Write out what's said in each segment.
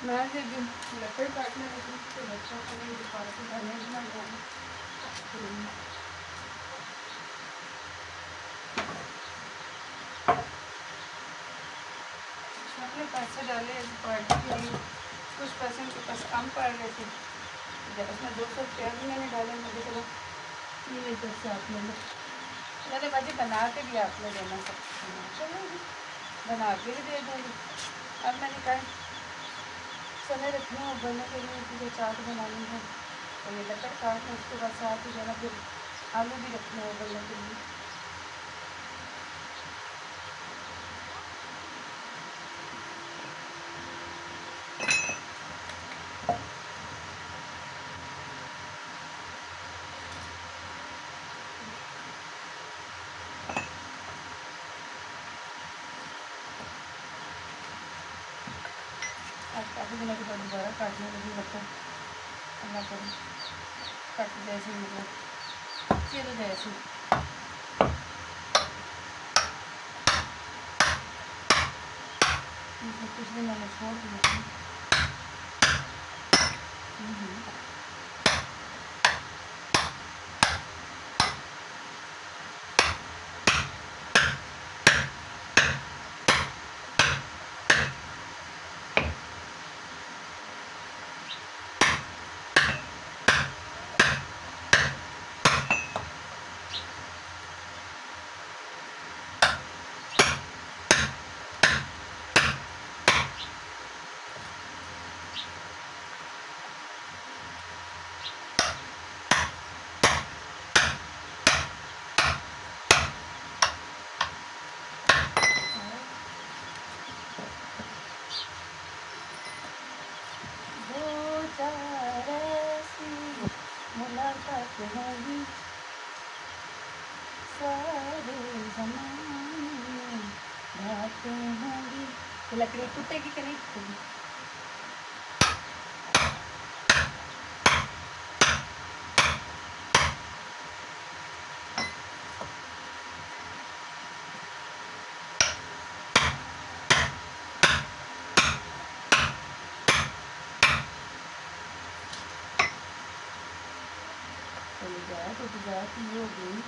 मैं जब लकड़ काटने लगी तो बच्चों को भी दोपहर को खाने बना गया। अपने पैसे डाले पार्टी के लिए, कुछ पैसे उनके पास कम पड़ रहे थे, उसमें 200 रुपया भी मैंने डाले। मुझे चलो ये इधर से आप ले लो। मैंने बाजी बना के भी आपने देना सब, चलो बना के भी दे दूँगी। अब मैंने कहा चने रखने और उबलने के लिए, मुझे चाट बनानी है तो ये लकड़ काटना, उसके बाद साथ ही जाना फिर आलू भी रखने हैं उबलने के लिए। आज काफ़ी दिनों के बाद दोबारा काटने लगी लकड़, अल्लाह करें कट जैसे मतलब चिर जैसी। कुछ दिन मैंने छोड़ दिया। मुलाकात होगी सारे ज़माने में, बातें होंगी। तो लकड़ी टूटेगी कि नहीं टूटेगी? तो जाती हो गई।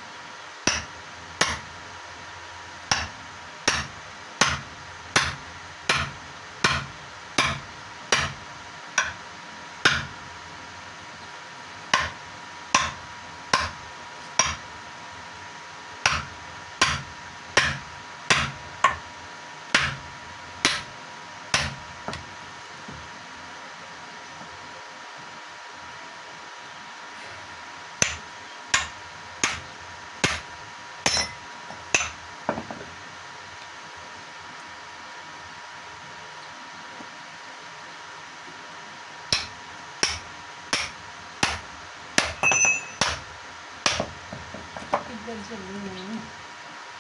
जल्दी नहीं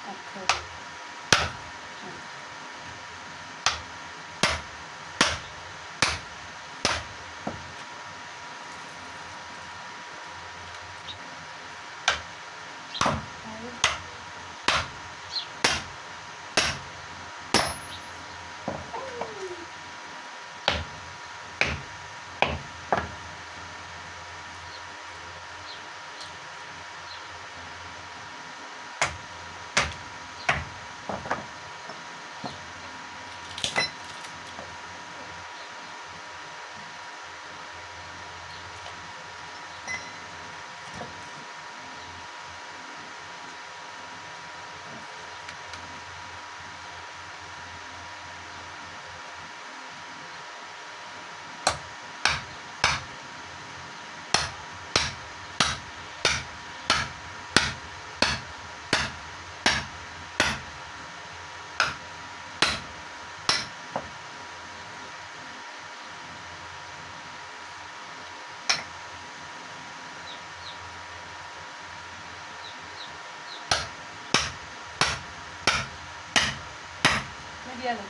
अच्छा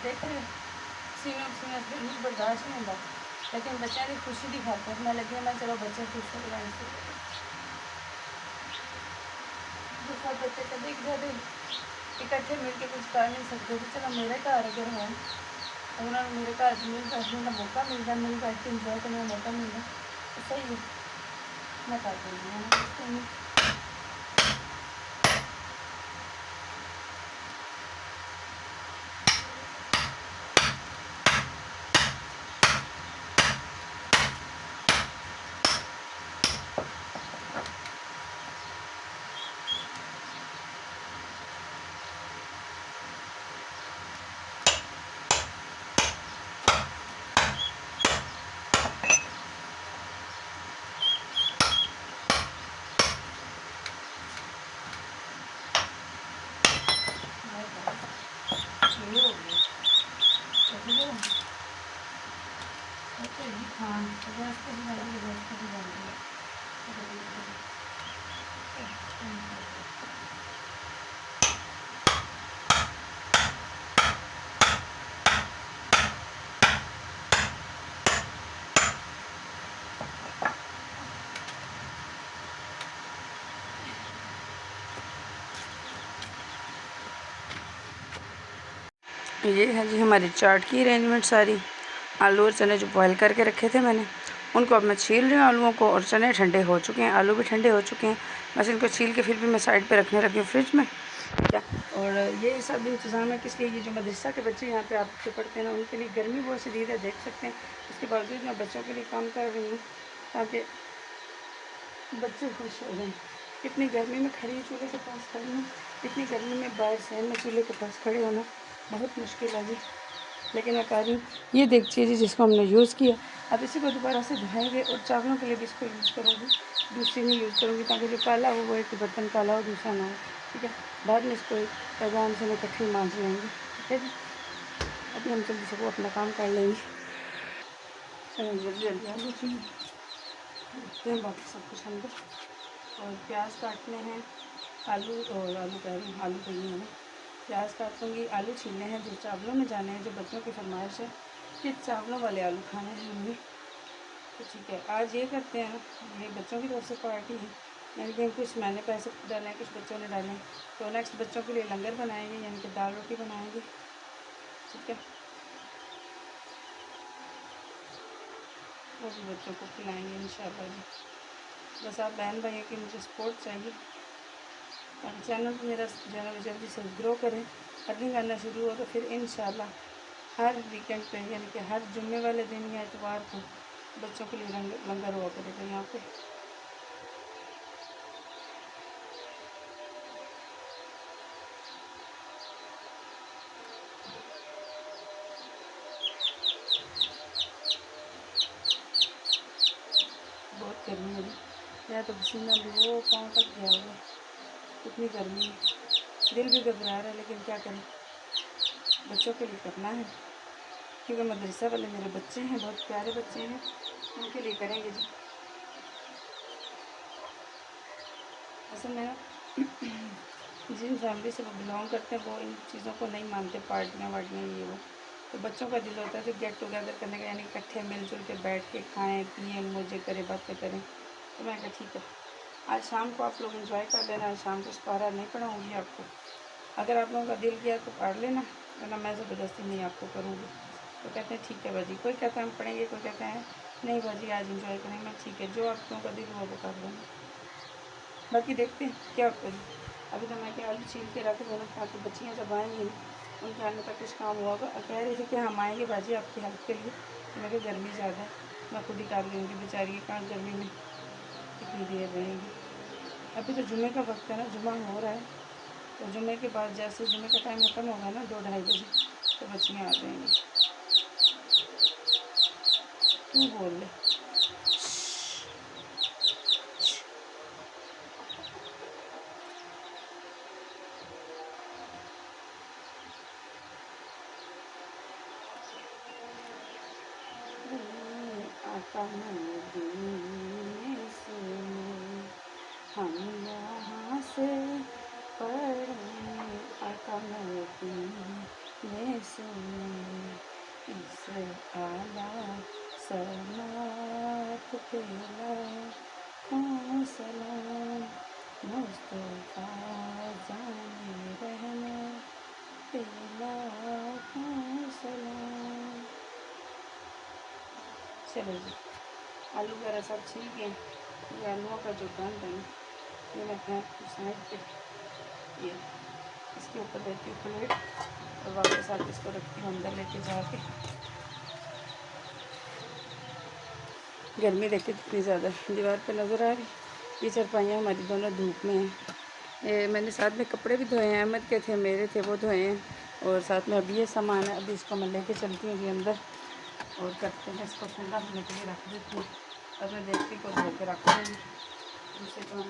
देख रहे सीने गर्मी बर्दाश्त नहीं होता, लेकिन बच्चा की खुशी दिखाते हैं। मैं लगी मैं चलो बच्चे खुश हो गए, सब बच्चे कभी इकट्ठे मिल के कुछ कर नहीं सकते। तो चलो मेरे घर अगर है अगर उन्होंने मेरे घर मिल बैठने का मौका मिलता, मिल बैठ के इंजॉय करने का मौका मिलता तो सही है, मैं कर दूँगी। ये है जी हमारी चाट की अरेंजमेंट सारी। आलू और चने जो बॉयल करके रखे थे मैंने, उनको अब मैं छील रही हूँ आलूओं को, और चने ठंडे हो चुके हैं, आलू भी ठंडे हो चुके हैं। बस इनको छील के फिर भी मैं साइड पे रखने लगी हूँ फ्रिज में, क्या। और ये सब इंतज़ाम है किस लिए, ये जो मदरसा के बच्चे यहाँ पे आपके पढ़ते हैं ना, उनके लिए गर्मी बहुत शदीद है, देख सकते हैं। इसके बावजूद मैं बच्चों के लिए काम कर रही हूँ ताकि बच्चे खुश हो जाएँ। इतनी गर्मी में खड़ी चूल्हे के पास खड़ी हूँ, इतनी गर्मी में बाहर शहर में चूल्हे के पास खड़े होना बहुत मुश्किल है जी, लेकिन मैं कह रही हूँ। ये देखिए जी जिसको हमने यूज़ किया, अब इसी को दोबारा से धोएंगे और चावलों के लिए भी इसको यूज़ करूँगी, दूसरी नहीं यूज़ करूँगी, ताकि जो काला हो वो एक बर्तन काला हो दूसरा ना हो, ठीक है। बाद में इसको पैजाम से इकट्ठी मांज लेंगे, ठीक है जी। अभी हम जल्दी से वो अपना काम कर लेंगे। चलो जल्दी जल्दी आलू चाहिए, बाकी सब कुछ अंदर, और प्याज काटने हैं, आलू और आलू कह रही हूँ, आलू चाहिए हमें, प्याज काटूँगी, आलू छीलने हैं जो चावलों में जाने हैं, जो बच्चों की फरमाइश है कि चावलों वाले आलू खाने हैं हमने, तो ठीक है। आज ये करते हैं ना, ये बच्चों की तरफ से पार्टी है, यानी कि कुछ मैंने पैसे डाले हैं, कुछ बच्चों ने डाले हैं, तो नेक्स्ट बच्चों के लिए लंगर बनाएंगे, यानी कि दाल रोटी बनाएंगे, ठीक है। वो भी बच्चों को खिलाएँगे इंशाल्लाह जी। बस आप बहन भाइयों की मुझे सपोर्ट चाहिए, और चैनल मेरा जल्दी से ग्रो करें, अर्निंग करना शुरू हो, तो फिर इंशाल्लाह हर वीकेंड पे, यानी कि हर जुम्मे वाले दिन या इतवार को बच्चों के लिए लंगर हुआ करेगा यहाँ पे। बहुत गर्मी है, मेरा तो पसीना भी वो पाँव तक गया हुआ, इतनी गर्मी है, दिल भी घबरा रहा है, लेकिन क्या करें, बच्चों के लिए करना है, क्योंकि मदरसा वाले मेरे बच्चे हैं, बहुत प्यारे बच्चे हैं, उनके लिए करेंगे जी। असल में ना जिन फैमिली से वो बिलोंग करते हैं वो इन चीज़ों को नहीं मानते, पार्टियाँ वार्टियाँ ये वो, तो बच्चों का दिल होता है कि गेट टुगेदर करने का, यानी इकट्ठे मिलजुल के बैठ के खाएं पिएँ मौजें करें बातें करें। तो मैं कहा ठीक है, आज शाम को आप लोग एंजॉय कर लेना, आज शाम को सपारा नहीं पढ़ाऊँगी आपको, अगर आप लोगों का दिल किया तो पढ़ लेना, वरना मैं ज़बरदस्ती नहीं आपको करूँगी। तो कहते हैं ठीक है बाजी, कोई कहता है हम पढ़ेंगे, कोई कहता है नहीं बाजी आज एंजॉय करेंगे, मैं ठीक है, जो आप लोगों का दिल हुआ वो कर लेना, बाकी देखते हैं क्या होता है। अभी तो मैं क्या आलू छील के रख देना, ताकि बच्चियाँ जब आएँगी उनके आने तक कुछ काम हुआ होगा। कह रही थी कि हम आएँगे बाजी आपकी हेल्प के लिए, मैं कहा गर्मी ज़्यादा है, मैं खुद ही कर लूँगी, बेचारी कहाँ गर्मी में कितनी देर रहेंगी। अभी तो जुम्मे का वक्त है ना, जुम्मा हो रहा है, तो जुम्मे के बाद जैसे जुम्मे का टाइम खत्म होगा ना 2-2:30 बजे, तो बच्चियाँ आ जाएंगी। तू बोल ले, आता मदीने से हम यहाँ से पढ़े, आता मदीने से इस आला समात पे लाखों सलाम, मुस्तफा जाने रहना पे लाखों सलाम। चलो जी, आलू वगैरह सब ठीक है। ये आलूओं का जो गंद है ये मैं अपने साइड पे ये इसके ऊपर देती हूँ प्लेट और वापस आके इसको रखती हूँ अंदर लेके जाके। गर्मी देखिए कितनी ज़्यादा दीवार पे नज़र आ रही। ये चारपाइयाँ हमारी दोनों धूप में हैं। मैंने साथ में कपड़े भी धोए हैं, अहमद के थे, मेरे थे, वो धोए हैं। और साथ में अभी ये सामान है, अभी इसको मैं लेके चलती हूँ अभी अंदर और करते हैं इसको ठंडा होने के लिए रख देती हूँ। अब मैं देखती को धो के रख दूँगी दूसरे काम।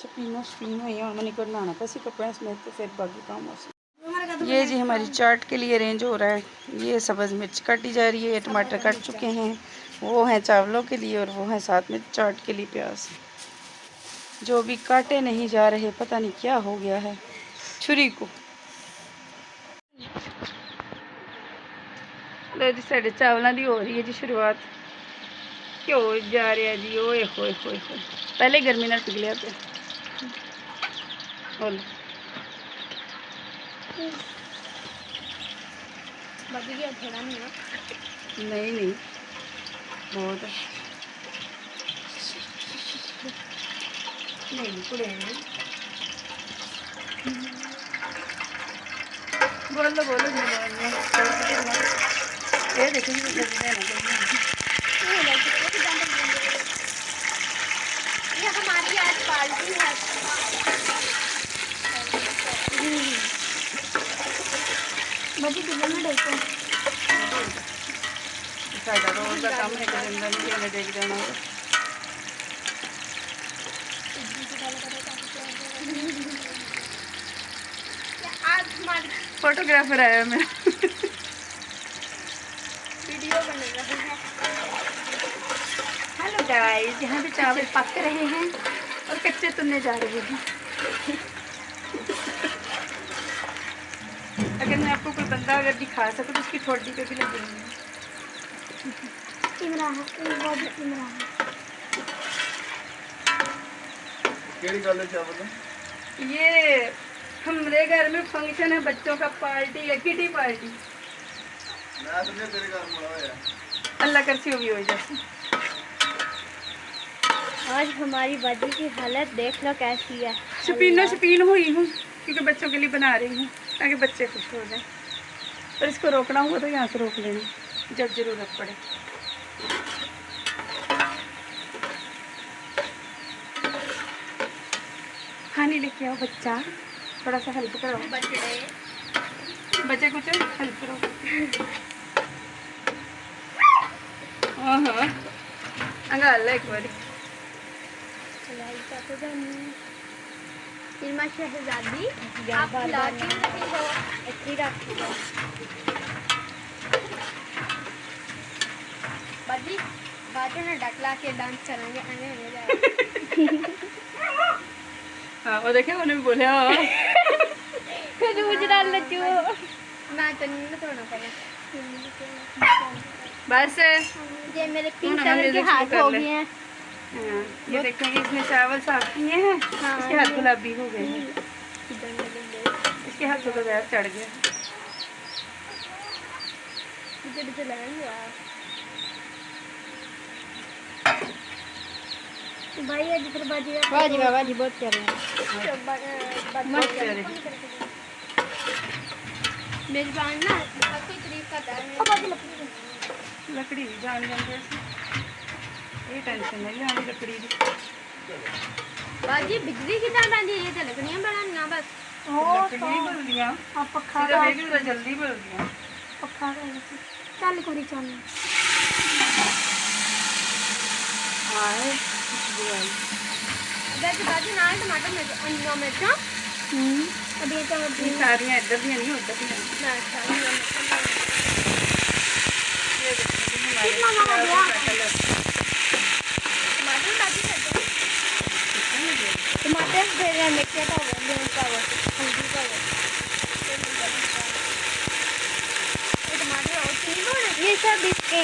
शपीनो ये और मैंने को नहाना था इसी कपड़े में तो फिर बाकी काम हो। ये जी हमारी चाट के लिए अरेंज हो रहा है। ये सब्ज़ मिर्च काटी जा रही है, टमाटर कट चुके हैं, वो हैं चावलों के लिए और वो हैं साथ में चाट के लिए प्याज, जो भी काटे नहीं जा रहे। पता नहीं क्या हो गया है छुरी को। लो जी साढ़े चावलों की हो रही है जी शुरुआत। क्यों जा रहा जी, ओए होए होए होए, पहले गर्मी ना पिघलिया पे। नहीं नहीं बहुत नहीं कुड़े बोलो बोलो ये देखिए ये हमारी आज पार्टी है। बच्चे कितने में देखो साढ़ा रोज का काम है कि नहीं देख जाना होगा। आज हमारी फोटोग्राफर आया मैं वीडियो बन रही है। हेलो गाइस, यहाँ पे चावल पक रहे हैं और कच्चे तुनने जा रहे हैं। अगर मैं आपको कोई बंदा अगर दिखा सकूँ तो उसकी ठोड़ी पे भी लगेंगे। ये हमारे घर में फंक्शन है, बच्चों का पार्टी है, किटी पार्टी। अल्लाह कर सी भी हो जैसे। आज हमारी बाजी की हालत देख लो कैसी है। शपीन हुई हूँ क्योंकि बच्चों के लिए बना रही हूँ ताकि बच्चे खुश हो जाएं। पर इसको रोकना हुआ तो यहाँ से रोक लेना जब ज़रूरत पड़े। खाने लेके आओ बच्चा, थोड़ा सा हेल्प करो बच्चे कुछ हेल्प करो। हाँ अंगाल एक बार इरमा शहजादी आप खिलाती नहीं हो, अच्छी रखती हो। बाजी बाजू ने डकला के डांस करेंगे आने हो जाएगा। हाँ वो देखे उन्हें भी बोले हाँ फिर मुझे डाल लेती हो मैं तो नहीं थोड़ा पड़ा बस। ये मेरे पिंक कलर के हाथ हो गए हैं। ये देखेंगे इसने चावल साफ किए हैं। हाँ, इसके हाथ गुलाबी हो गए हैं, इसके हाथों का गैर चढ़ गया। भाई आज फिर बाजी बहुत प्यारे हैं। मेजबान ना कोई तारीफ करता है। लकड़ी जान जाते ये टेंशन नहीं आनी लकड़ी की। बाजी बिजली कितना बंदी है तो लकड़ियां बनानियां बस। लकड़ी बल दिया अब पक्का तो जल्दी बल दिया पक्का चल करी चल आए बाजी बाजी नाल टमाटर में अन्ना मिर्च अभी तो सारियां इधर भी नहीं उधर भी नहीं। ना अच्छा ये देखो हमारे टमाटर बाजी कर दो। टमाटर फिर मिर्च का लून का हल्दी का टमाटर और ये सब इसके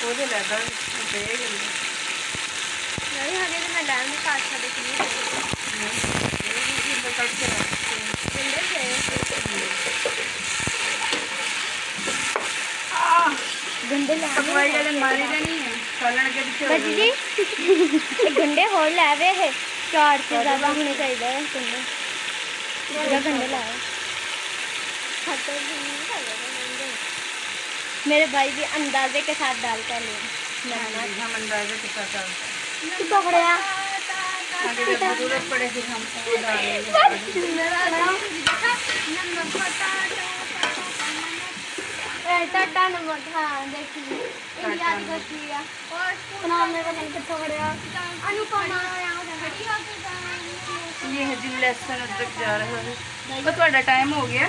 ਉਹਦੇ ਲੈ ਦਾਂ ਦੇ ਗੰਦੇ नहीं हरे तो मैं डाल नहीं काट सकती थी ਇਹ ਕੱਟ ਕੇ ਰੱਖ गंदे थे गंदे ला ਪਕਵਾਈ ਵਾਲੇ ਮਾਰੀ ਦੇ ਨਹੀਂ ਹੈ ਸਾਲਣ ਕੇ ਪਿੱਛੇ बाजी जी ये गंदे होल लावे है 4 से ज्यादा होने चाहिए है गंदे पूरा गंदे लाए मेरे भाई भी अंदाजे के साथ डाल कर लिए हम अंदाजे के साथ डालते हैं तू पकड़या आगे जब जरूरत पड़े फिर हम वो डालेंगे टाटा नंबर हाँ देखिए इंडिया की दसिया और नाम मेरा नहीं कितना पड़ेगा अनुपमा ये है जी लेसन तक जा रहा है तो ਤੁਹਾਡਾ ਟਾਈਮ ਹੋ ਗਿਆ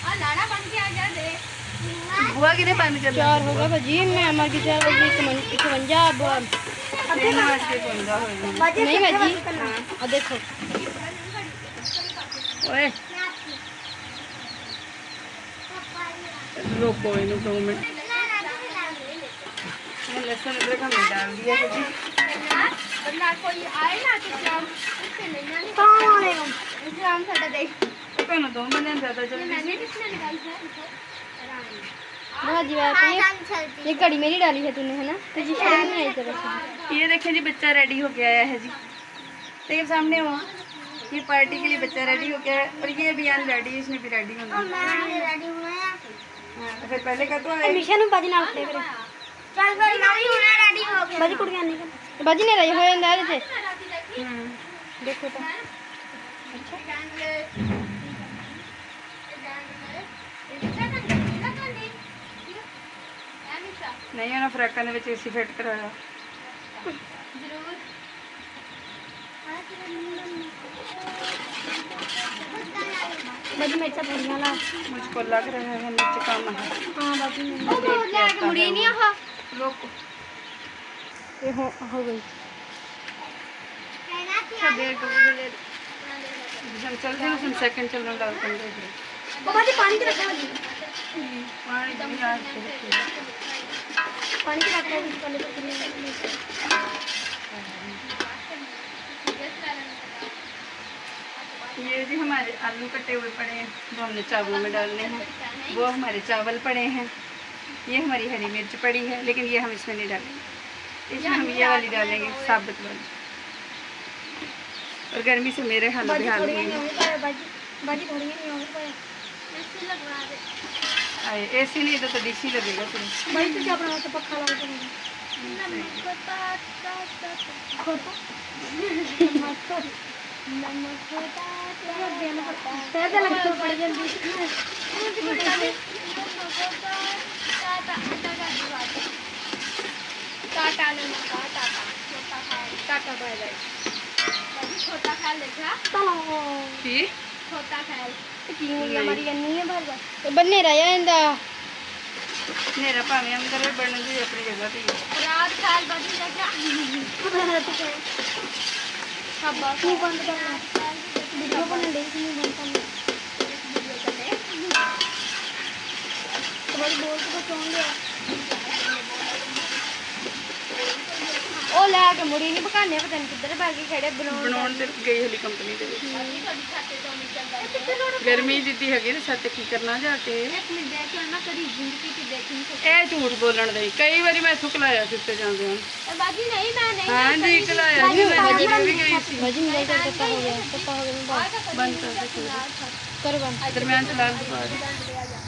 आ लाना बन के आ जा दे बुआ किने बंद कर 4 होगा भाजी मैं हमारे की 4 बजे 51 अब तीन बज के 55 हो गए नहीं भाजी अब देखो ओए रुको इन्हें 2 मिनट ये लहसुन अदरक हमने डाल दिया है जी बंदा कोई आए ना तो जाम उससे लेना नहीं कौन आएगा जाम साडा देख पहले 2 बंदे ज्यादा जल्दी मैंने किसने निकाली है बहुत जी बात है ये घड़ी मेरी डाली है तूने है ना तुझे शर्म नहीं आई तेरे से ये देखें जी बच्चा रेडी होके आया है जी तेरे सामने हो ये पार्टी के लिए बच्चा रेडी हो गया है और ये भी अनरेडी इसने भी रेडी होना है रेडी हुआ है तो फिर पहले का तो आए मिशन में बाजी ना उठे फिर चल फिर मैं भी हुना रेडी हो गया बाजी कुड़ गया नहीं बाजी नहीं रही हो अंदर से देखो तो नहीं है ना फ्रैका ने ਵਿੱਚ ਏਸੀ ਫਿੱਟ ਕਰਾਇਆ जरूर बाजी मेरे साथ बढ़िया ला मुझको लग रहा है नीचे काम है हां बाजी ले के मुड़ी नहीं आ लोग ये हो गई देर को हम चल रहे हैं हम सेकंड चलने डाल कर देख रहे बाजी पानी की रखा है पानी जब यार पानी की रखा है पहले तो ये जी हमारे आलू कटे हुए पड़े हैं जो हमने चावलों में डालने हैं वो हमारे चावल पड़े हैं ये हमारी हरी मिर्च पड़ी है लेकिन ये हम इसमें नहीं डालेंगे इसमें हम ये वाली डालेंगे साबुत वाली और गर्मी से मेरे हाल बेहाल हुए हैं आए ऐसी नहीं तो डीसी लगेगा तुम्हें टाटा बाय बाय छोटा ख्याल देखा की छोटा ख्याल की हमारी गन्नी है बार तो बनने रहा इंदा मेरा भावे अंदर बनने दी अपनी जगह पे रात ख्याल बदल देखा सब तू बंद करना वीडियो बना दे नहीं बंद करना तो बड़ी बोल तो कौन गया ओ ला के मुड़ी नहीं पकाने पता नहीं किधर बाकी खड़े ਬਣਾਉਣ ਤੇ ਗਈ ਹਲੀ ਕੰਪਨੀ ਦੇ ਵਿੱਚ ਗਰਮੀ ਜਿੱਦੀ ਹੈਗੀ ਤੇ ਛੱਤ ਕੀ ਕਰਨਾ ਜਾ ਕੇ ਇਹ ਝੂਠ ਬੋਲਣ ਦੇ ਕਈ ਵਾਰੀ ਮੈਂ ਸੁਕਲਾਇਆ ਸਿੱਤੇ ਜਾਂਦੇ ਹਾਂ बाजी नहीं मैं नहीं ਹਾਂ ਜੀ ਕਲਾਇਆ ਜੀ ਮੈਂ ਵੀ ਗਈ ਸੀ बाजी नहीं कर सकता हो गया मैं ਬੰਦ ਕਰ ਦੇ कर बंद ਦਰਮਿਆਨ ਚ ਲਾਲ ਦਿਖਾ ਦੇ